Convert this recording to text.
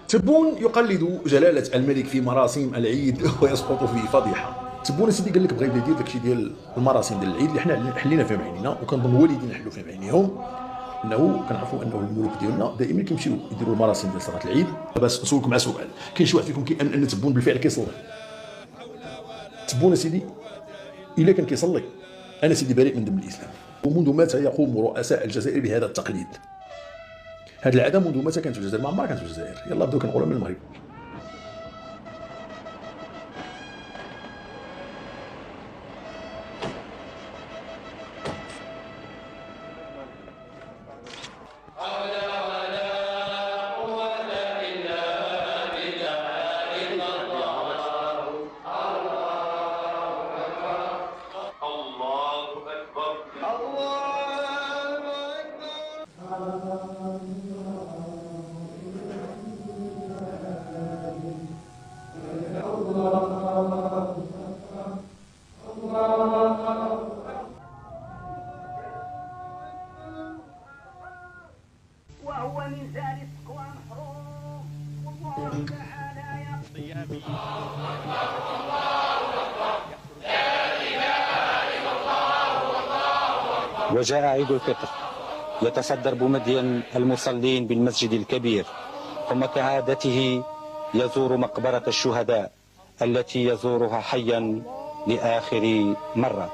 تبون يقلد جلالة الملك في مراسم العيد ويسقط في فضيحة. تبون سيدي قال لك بغى يبدا يدير داكشي ديال المراسم ديال العيد اللي حنا حلينا فيهم عينينا، وكنظن والدينا حلوا فيهم عينيهم، انه كنعرفوا انه الملوك ديالنا دائما كيمشيو يديروا المراسم ديال صلاه العيد. بس نسولكم على سؤال، كاين شي واحد فيكم كيامن ان تبون بالفعل كيصلي؟ تبون سيدي الا كان كيصلي، انا سيدي بريء من دم الاسلام. ومنذ متى يقوم رؤساء الجزائر بهذا التقليد؟ هذه العاده منذ متى كانت في الجزائر؟ ما عمرها كانت في الجزائر. يلا بداو كنقولها من المغرب. وهو من ثالث قوى محروم والله تعالى يقضي. وجاء عيد الفطر يتصدر بمدين المصلين بالمسجد الكبير، ثم كعادته يزور مقبرة الشهداء التي يزورها حيا لآخر مرة.